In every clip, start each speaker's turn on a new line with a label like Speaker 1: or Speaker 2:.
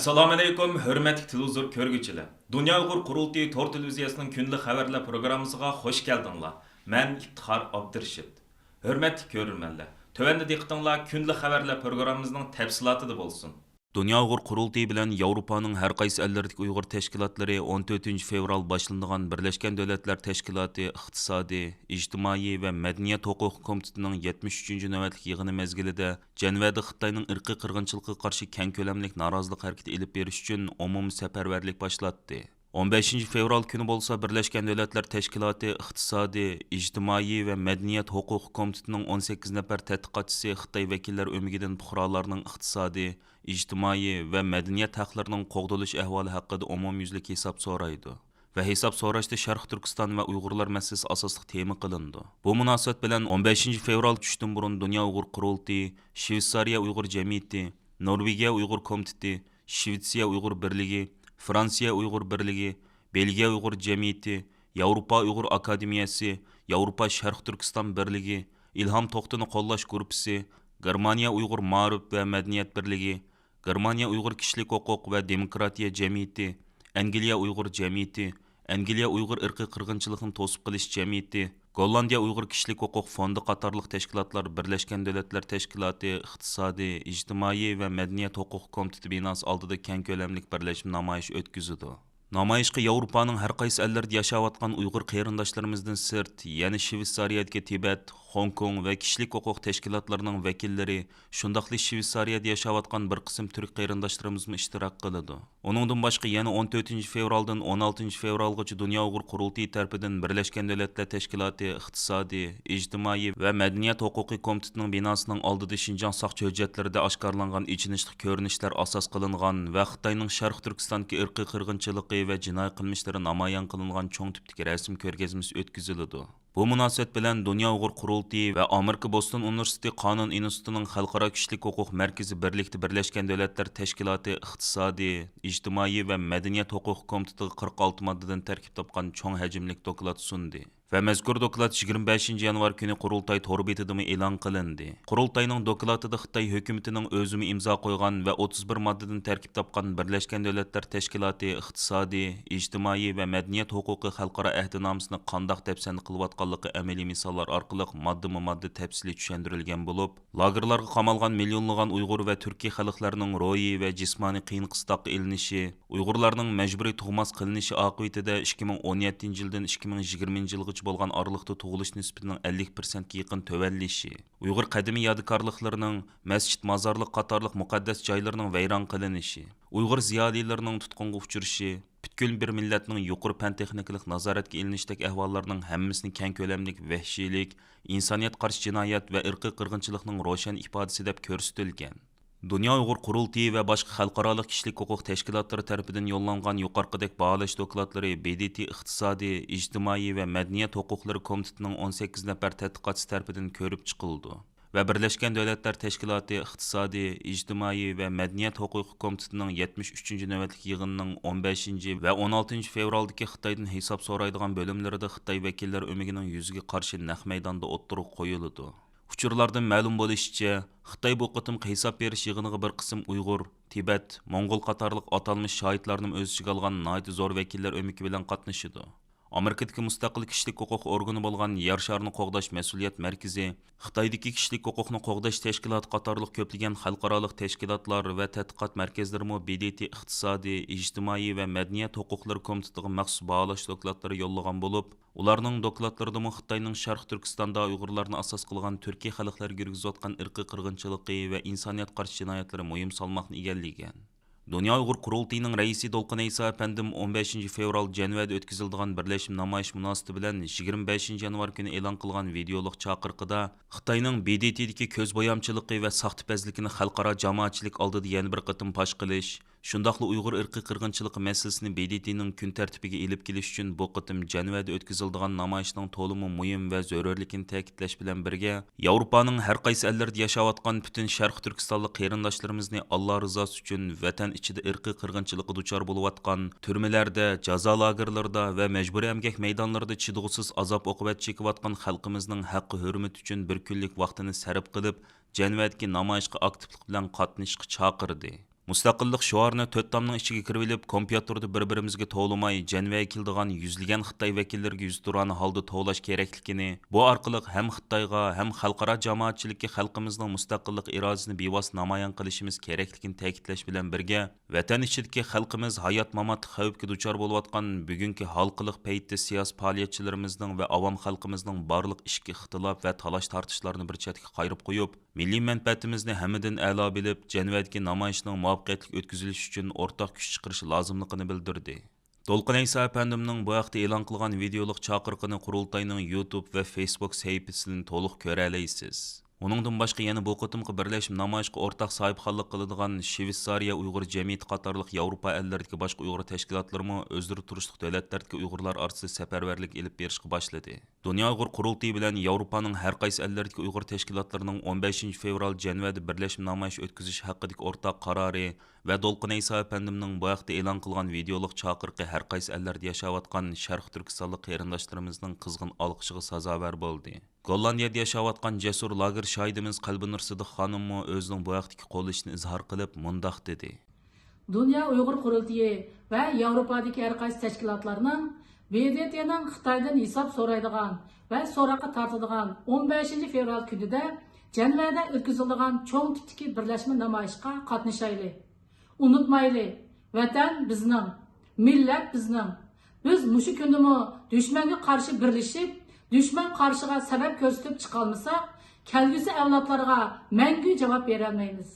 Speaker 1: Assalomu alaykum, hurmatli televizor ko'rguvchilar. Dunyo Uyg'ur qurultiyi tor televiziyasining kunlik xabarlar programmasiga xush keldinglar. Men İftixar Abdurashid. Hurmatli ko'rurmanlar, tövəndə diqqətinglar kunlik xabarlar programmamızın təfsilatı bo'lsin. Dünya Uyghur Qurultayı bilan Yevropaning har qaysi ellardagi Uyg'ur tashkilotlari 14-fevral boshlanadigan Birlashgan Davlatlar Tashkiloti iqtisodiy, ijtimoiy va madaniyat huquq komitetining 73-navbatlik yig'ini mezgilida Janvada Xitoyning irqiy qirg'inchilikqa qarshi keng ko'lamli norozilik harakati elib berish uchun umumiy safarbarlik boshlatdi. 15-fevral kuni bo'lsa Birlashgan Davlatlar Tashkiloti iqtisodiy, ijtimoiy va madaniyat huquq komitetining 18 nafar tadqiqotchisi Xitoy vakillari o'migidan fuqarolarning iqtisodiy, ijtimoiy va madaniyat haqlarining qo'g'dilish ahvoli haqida umumyuzlik hisob so'raydi. Va hisob so'rashda Sharq Turkiston va Uyg'urlar masalasi asosli tema qilindi. Bu munosabat bilan 15-fevral tushdan burun Dunyo Uyg'ur Qurultiyi, Shveysariya Uyg'ur jamiyati, Norvegiya Uyg'ur komiteti, Shvetsiya Uyg'ur birligi, Fransiya Uyg'ur birligi, Belgiya Uyg'ur jamiyati, Yevropa Uyg'ur akademiyasi, Yevropa Sharq Turkiston birligi, İlham To'xtini qo'llash guruhi, Germaniya Uyg'ur ma'rif va madaniyat birligi, Germaniya Uyg'ur kishilik huquq va demokratiya jamiyati, Angliya Uyg'ur jamiyati, Angliya Uyg'ur irqiy qirg'inchilikni to'sib qilish jamiyati, Gollandiya Uyg'ur kishilik huquq fondi qatorliq tashkilotlar Birlashgan Davlatlar Tashkiloti iqtisodiy, ijtimoiy va madaniyat huquq komiteti binosi oldida keng ko'lamli birlashma namoyish o'tkazdi. Namoyishga Yevropaning har qaysi ellarda yashayotgan Uyg'ur qarindoshlarimizdan sirt, ya'ni Shveysariyadagi Tibet, Hong Kong va kishilik huquq tashkilotlarining vakillari, shundaqli Shveysariyada yashayotgan bir qism turk qarindoshlarimiz ishtirok qiladi. Uningdan boshqa yana 14-fevraldan 16-fevralgacha Dunyo Uyg'ur Qurultiyi tarafidan Birlashgan Davlatlar Tashkiloti iqtisodiy, ijtimoiy va madaniyat huquqiy komitetining binosining oldida Shinjong soqchi hujjatlarida oshkorlangan ichinishli ko'rinishlar asos qilingan va Xitoyning Sharq Turkistondagi irqiy qirg'inchiligi va jinoiy qilmishlari namoyon qilingan cho'ng tipdagi rasm ko'rgazmasi o'tkaziladi. Bu munosabat bilan Dunyo Uyg'ur Qurultiyi va Amerika Boston Universiteti Qonun institutining Xalqaro kishilik huquq markazi birlikda Birlashgan Davlatlar Tashkiloti iqtisodiy, ijtimoiy va madaniyat huquq komitetiga 46 moddadan tarkib topgan cho'ng hajmli doklad sundi. Va mazkur doklad 25 yanvar kuni Qurultay tor betida e'lon qilindi. Qurultayning dokladida Xitoy hukumatining o'zimi imzo qo'ygan va 31 moddadan tarkib topgan Birlashgan Davlatlar Tashkiloti iqtisodiy, ijtimoiy va madaniyat huquqi xalqaro ahdinomasining qandoq dafsan qilayotganligi amaliy misollar orqali modda tafsili tushuntirilgan bo'lib, lagerlarga qamalgan millionlagan Uyg'ur va Turkiy xalqlarining ro'yi va jismoniy qiyin qistoqqa ilinishi, Uyg'urlarning majburiy tug'mas qilinishi oqibatida 2017-yildan 2020-yilgacha bo'lgan oralıqda tug'ilish nisbatining 50% ga yaqin tövallishi, Uyg'ur qadimiy yodgorliklarining, masjid, mozorlik qatorliq muqaddas joylarining vayron qilinishi, Uyg'ur ziyolilarining tutqunga uchirishi, butkul bir millatning yuqori fan texnikalik nazoratga ilinishdagi ahvollarning hammasini keng ko'lamli vahshiylik, insoniyat qarshi jinoyat va irqiy qirg'inchilikning ro'shan ifodasi deb ko'rsatilgan. Dunyo Uyg'ur Qurultiyi va boshqa xalqaro kishilik huquq tashkilotlari tomonidan yo'llangan yuqoridagi baholash dokladlari BDT iqtisodiy, ijtimoiy va madaniyat huquqlari komitetining 18 nafar tadqiqotchisi tomonidan ko'rib chiqildi. Va Birlashgan Davlatlar Tashkiloti iqtisodiy, ijtimoiy va madaniyat huquq komitetining 73-navbatlik yig'inining 15 va 16 fevraldagi Xitoydan hisob so'raydigan bo'limlarida Xitoy vakillari o'migining yuziga qarshi naq maydonda o'ttirib qo'yildi. Uçurlardan ma'lum bo'lishicha, Xitoy bu qitimqi hisob berish yig'iniga bir qism Uyg'ur, Tibet, Mongol qatorliq atalmish shohidlarni o'z ichiga olgan nihoyat zo'r vakillar o'miki bilan qatnashidi. Amerikadagi mustaqil kishilik huquq organi bo'lgan Yer sharini qo'g'dash mas'uliyat markazi, Xitoydagi kishilik huquqni qo'g'dash tashkiloti qatorliq ko'plagan xalqaro tashkilotlar va tadqiqot markazlari BDT iqtisodiy, ijtimoiy va madaniyat huquqlari komitetiga maxsus baholash dokladlari yo'llagan bo'lib, ularning dokladlarida Xitoyning Sharq Turkistonda Uyg'urlarni asos qilgan Turkiy xalqlariga yurgizayotgan irqiy qirg'inchiligi va insoniyat qarshi jinoyatlari muhim salmoqni egallagan. Dunyo Uyg'ur Qurultiyining raisi Dolqin Ayso apandim 15 fevral Janvada o'tkaziladigan birlashma namoyish munosabati bilan 25 yanvar kuni e'lon qilgan videoliq chaqiriqida Xitoyning BDTdagi ko'z bo'yamchiligi va saxtipazligini xalqaro jamoatchilik oldida yana bir qatim fosh qilish, shundaqli Uyg'ur irqiy qirg'inchiligi masalasini BDTning kun tartibiga elib kelish uchun bu qatim Janvada o'tkaziladigan namoyishning to'limi muhim va zarurligini ta'kidlash bilan birga, Yevropaning har qaysi ellarida yashayotgan butun Sharq Turkistonlik qarindoshlarimizni Alloh rizosi uchun vatan ichida irqiy qirg'inchilikqa duchor bo'layotgan turmalarda, jazo lagerlarida va majburiy emgak maydonlarida chidg'usiz azob oqibat chekayotgan xalqimizning haqqi hurmati uchun bir kunlik vaqtini sarf qilib, Janvadagi namoyishga aktivlik bilan qatnashishga chaqirdi. Mustaqillik şuarını 4 damның içige kirib kompüterda bir-birimizga to'g'lamay janvaga keldigan yuzlagan Xitoy vakillariga yuzturan holda to'g'lash kerakligini, bu orqali ham Xitoyga ham xalqaro jamoatchilikka xalqimizning mustaqillik irodasini bevos namoyon qilishimiz kerakligini ta'kidlash bilan birga, vatan ichidagi xalqimiz hayot-mamot xavfga duchor bo'layotgan bugungi halqiliq paytda siyosiy faoliyatchilarimizning va avom xalqimizning barliq ishki ixtilof va talash tortishlarni bir chetga qayirib qo'yib, milliy manfaatimizni hammadan a'lo bilib, janvadagi namoyishning muvaffaqiyatli o'tkazilishi uchun o'rtaq kuch chiqarish lozimligini bildirdi. To'lqin Aysa apandimning bu haqda e'lon qilgan videolik chaqiriqini qurultayning YouTube va Facebook sahifasidan to'liq ko'ra olasiz. Uningdan boshqa yana bu qitimqi birlashma namoyishga o'rtaq sohibxonlik qiladigan Shveysariya Uyg'ur jamiyati qatorliq Yevropa elləridagi boshqa Uyg'ur tashkilotlarimi o'zlari turishliq davlatlardagi Uyg'urlar orasida safarbarlik elib berishga boshladi. Dunyo Uyg'ur qurultiyi bilan Yevropaning har qaysi elləridagi Uyg'ur tashkilotlarining 15 fevral Janvada birlashma namoyish o'tkazish haqidagi o'rtaq qarori va To'lqin Aysa apandimning bu haqda e'lon qilgan videolik chaqiriqi har qaysi ellarda yashayotgan Sharq Turkistonlik qarindoshlarimizning qizg'in olqishiga sazovor bo'ldi. Gollandiyada yashayotgan jasur lager shohidimiz Qalbinur Sidiq xonimmi o'zining bu haqdagi qo'llashini izhor qilib mundoq dedi.
Speaker 2: Dünya Uyghur Qurultiyi va Yevropadagi har qaysi tashkilotlarning BDTning Xitoydan hisob so'raydigan va so'roqqa tortadigan 15 fevral kunida Janvada o'tkaziladigan cho'ng tipdagi birlashma namoyishga qatnashaylik. Unutmaylik, vatan bizning, millat bizning. Biz mushu kundimi dushmanga qarshi birlashib, dushman qarshiga sabab ko'rsatib chiqolmasak, kelgusi avlodlarga mangu javob bera olmaymiz.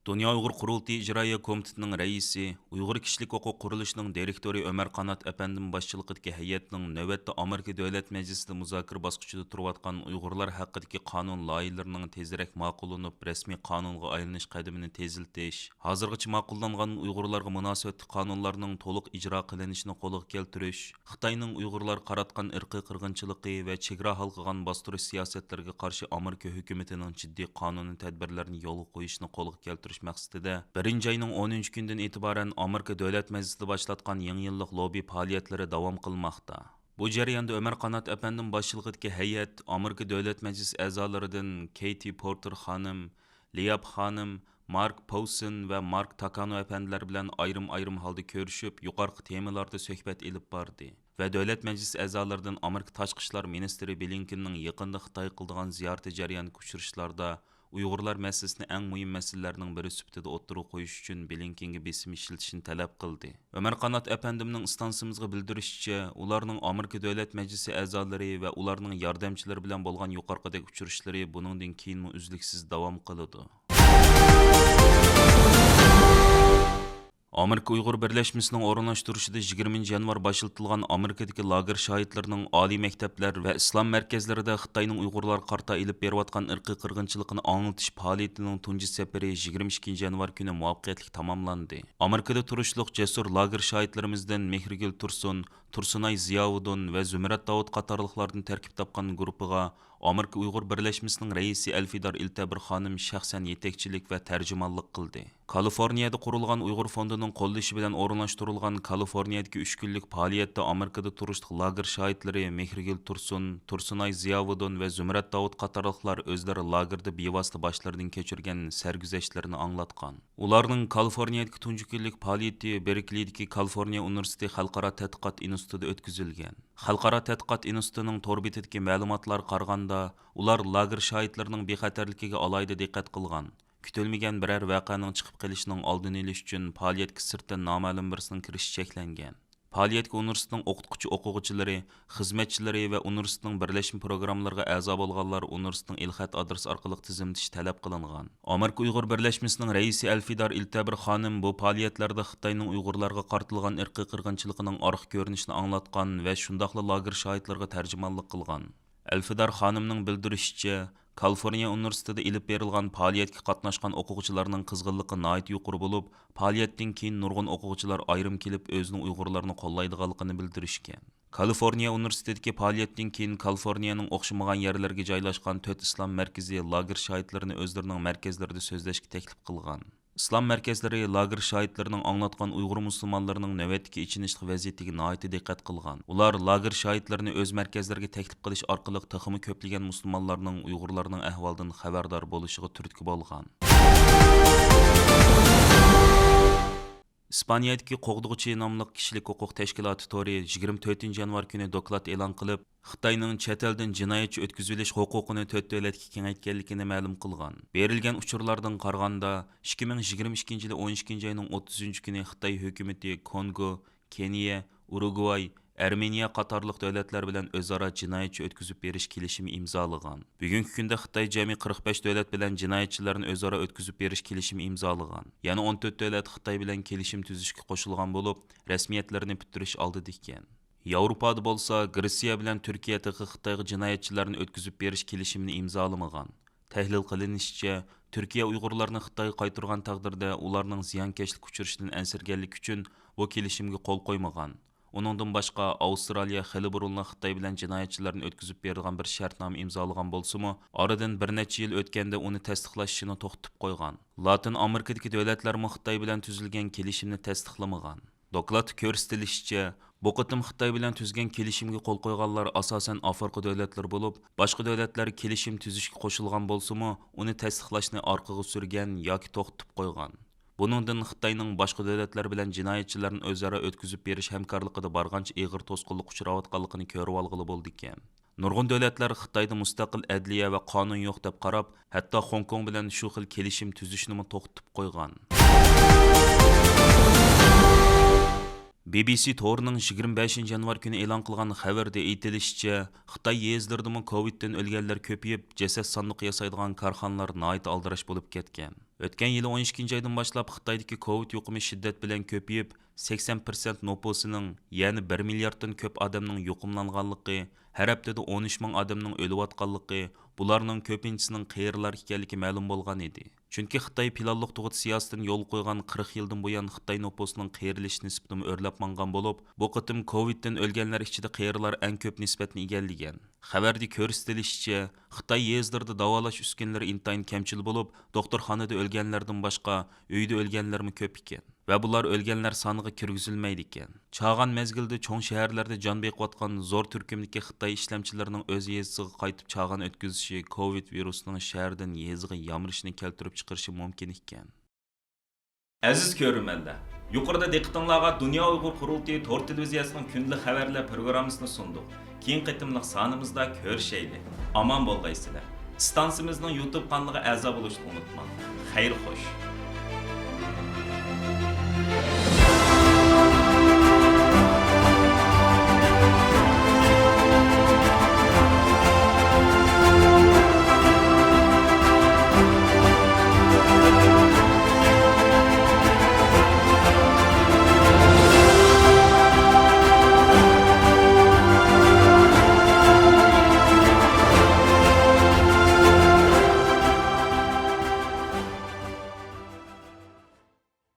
Speaker 1: Dünya Uyghur Qurultiyi İcraiya Komitetining raisi, Uyg'ur kishilik huquq qurilishining direktori Ömer Qanat apandim boshchiligidagi hay'atning navbatda Amerika Davlat Majlisida muzokara bosqichida turayotgan Uyg'urlar haqidagi qonun loyihalarining tezroq ma'qullanib, rasmiy qonunga aylanish qadamini teziltish, hozirgacha ma'qullangan Uyg'urlarga munosabatli qonunlarning to'liq ijro qilinishini qo'lga keltirish, Xitoyning Uyg'urlar qaratgan irqiy qirg'inchiligi va chegara halqigan bostirish siyosatlariga qarshi Amerika hukumatining jiddiy qonuniy tadbirlarini yo'lga qo'yishni qo'lga keltirish maqsadida 1-oyning 10-kundan e'tiboran Amerika Davlat Majlisida boshlatgan yangi yillik lobby faoliyatlari davom qilmoqda. Bu jarayonda Ömer Qanat apandim boshchiligidagi hay'at Amerika Davlat Majlisi a'zolaridan Katie Porter xonim, Liab xonim, Mark Powson va Mark Takano apandilar bilan ayrim holda ko'rishib, yuqorqi temalarda suhbat elib bordi. Va Davlat Majlisi a'zolaridan Amerika Tashqi ishlar ministri Blinkenning yaqinda Xitoy qildigan ziyorati jarayoniga uchrashlarda Uyg'urlar masalasini eng muhim masalalarning biri sifatida o'ttirib qo'yish uchun Blinkenga besim ishlatishni talab qildi. Ömer Qanat apandimning istansimizga bildirishicha, ularning Amerika Davlat Majlisi a'zolari va ularning yordamchilari bilan bo'lgan yuqorqidagi uchrashlari buningdan keyin uzluksiz davom qiladi. Amerika Uyg'ur birlashmasining o'rinlashtirishida 20 yanvar başlatilgan Amerikadagi lager shohidlarining oliy maktablar va islom markazlarida Xitoyning Uyg'urlar qarta ilib berayotgan irqiy qirg'inchilikni anglatish faoliyatining tunji safari 22 yanvar kuni muvaffaqiyatli tamomlandi. Amerikada turishliq jasur lager shohidlarimizdan Mehrigul Tursun, Tursunay Ziyovuddin va Zumrat Davud qatorliqlardan tarkib topgan guruhiga Amerika Uyg'ur birlashmasining raisi Alfidar Iltabir xonim shaxsan yetakchilik va tarjimonlik qildi. Kaliforniyada qurilgan Uyg'ur fondining qo'llashi bilan o'rinlashtirilgan Kaliforniyadagi 3 kunlik faoliyatda Amerikada turishliq lager shohidlari Mehrigul Tursun, Tursunay Ziyovuddin va Zumrat Davud qatorliqlar o'zlari lagerda bevosita boshlaridan kechirgan sarguzashtlarini anglatgan. Ularning Kaliforniyadagi tunji kunlik faoliyati Berkelidagi Kaliforniya Universiteti xalqaro tadqiqot institutida o'tkazilgan. Xalqaro tadqiqot institutining tor betidagi ma'lumotlar qaraganda, ular lager shohidlarining bexatarligiga alohida diqqat qilgan. Kutilmagan biror voqeaning chiqib kelishining oldini olish uchun faoliyatga sirtdan noma'lum birisining kirishi cheklangan. Faoliyatga universitetning o'quvchilari, xizmatchilari va universitetning birlashma programmalariga a'zo bo'lganlar universitetning ilxat adresi orqali tizimlatish talab qilingan. Amerika Uyg'ur birlashmasining raisi Alfidar Iltabir xonim bu faoliyatlarda Xitoyning Uyg'urlarga qartilgan irqiy qirg'inchiligining orqa ko'rinishini anglatgan va shundoqla lager shohidlariga tarjimonlik qilgan. Alfidar xonimning bildirishicha, Kaliforniya Universitetida ilib berilgan faoliyatga qatnashgan o'quvchilarning qizg'inligi nihoyat yuqori bo'lib, faoliyatdan keyin nurg'un o'quvchilar ayrim kelib o'zining Uyg'urlarni qo'llaydiganligini bildirishgan. Kaliforniya Universitetidagi faoliyatdan keyin Kaliforniyaning o'xshamagan yerlarga joylashgan 4 islom markazi lager shohidlarini o'zlarining markazlarida so'zlashga taklif qilgan. İslam mərkəzləri lager şahitlərinin anlatqan Uyğur musulmanlarının növbətdəki içinişli vəziyyətinə nəhayət diqqət qılğan. Ular lager şahitlərini öz mərkəzlərinə təklif qilish orqali texmi köplىگەن musulmonlarning Uyğurlarning ahvolidan xabardor bo'lishiga turtki bo'lgan. İspaniyadagi qo'g'dug'uchi nomli kishilik huquq tashkiloti Tori 24 yanvar kuni doklad e'lon qilib, Xitoyning chet eldan jinoyatchi o'tkazilish huquqini 4 davlatga kengaytganligini ma'lum qilgan. Berilgan uchurlardan qaraganda 2022 yil 12 oyning 30 kuni Xitoy hukumatı Kongo, Keniya, Urugvay, Armeniya qatorliq davlatlar bilan o'zaro jinoyatchi o'tkazib berish kelishimi imzolagan. Bugungi kunda Xitoy jami 45 davlat bilan jinoyatchilarni o'zaro o'tkazib berish kelishimi imzolagan. Yana 14 davlat Xitoy bilan kelishim tuzishga qo'shilgan bo'lib, rasmiyatlarni bitirish oldida ekan. Yevropada bo'lsa, Gretsiya bilan Turkiya Xitoyga jinoyatchilarni o'tkazib berish kelishimini imzolamagan. Tahlil qilinishicha, Turkiya Uyg'urlarni Xitoyga qaytargan taqdirda ularning ziyonkashlik uchrashidan ansirganlik uchun bu kelishimga qo'l qo'ymagan. Onundan başqa Avstraliya xili burunli Xitoy bilan jinoyatchilarni o'tkazib beradigan bir shartnoma imzolagan bo'lsa-mu, oradan bir necha yil o'tganda uni tasdiqlashini to'xtatib qo'ygan. Latin Amerikadagi davlatlar Xitoy bilan tuzilgan kelishimni tasdiqlamagan. Dokladda ko'rsatilishicha, bu qitim Xitoy bilan tuzgan kelishimga qo'l qo'yganlar asosan Afrika davlatlari bo'lib, boshqa davlatlar kelishim tuzishga qo'shilgan bo'lsa-mu, uni tasdiqlashni orqaga surgan yoki to'xtatib qo'ygan. Buningdan Xitoyning boshqa davlatlar bilan jinoyatchilarni o'zaro o'tkazib berish hamkorligida bargancha ig'ir to'sqinlik uchrayotganligini ko'rib olg'ili bo'ldi ekan. Nurg'un davlatlar Xitoyda mustaqil adliya va qonun yo'q deb qarab, hatto Hong Kong bilan shu xil kelishim tuzishni to'xtatib qo'ygan. BBC To'rining 25 yanvar kuni e'lon qilgan xabarda aytilishicha, Xitoy yezlaridami Coviddan o'lganlar ko'payib, jasad sanduq yasaydigan korxonalar nihoyat aldirash bo'lib ketgan. O'tgan yili 12 oydan boshlab Xitoydagi Covid yuqumi shiddat bilan ko'payib, 80% nupusining, ya'ni 1 milliarddan ko'p odamning yuqumlanganligi, har haftada 13 ming odamning o'layotganligi, bularning ko'pinchisining qayerlar ekanligi ma'lum bo'lgan edi. Chunki Xitoy planliq tug'ut siyosatidan yo'l qo'ygan 40 yildan buyon Xitoy nupusining qayrilish nisbatini o'rlab mangan bo'lib, bu qitim Coviddan o'lganlar ichida qayrlar eng ko'p nisbatni egallagan. Xabarda ko'rsatilishicha, Xitoy yezlarida davolash uskunalari intayin kamchil bo'lib, doktorxonada o'lganlardan boshqa uyda o'lganlarmi ko'p ekan. Va bular o'lganlar soniga kirgizilmaydi ekan. Chag'an mezgilda cho'ng shaharlarda jon beqiyotgan zo'r turkumdagi Xitoy ishlamchilarining o'z yezisiga qaytib chag'an o'tkazishi Covid virusining shahardan yeziga yamirishni keltirib chiqarishi mumkin ekan. Aziz ko'rmanlar, yuqorida diqqatingizga Dunyo Uyg'ur qurultiyi to'rt televiziyasining kundalik xabarlar programmasini sundik. Keyin qitimliq sonimizda ko'rishaylik. Omon bo'lgaysizlar. Stansimizning YouTube kanaliga a'zo bo'lishni unutmang. Xayr xo'sh.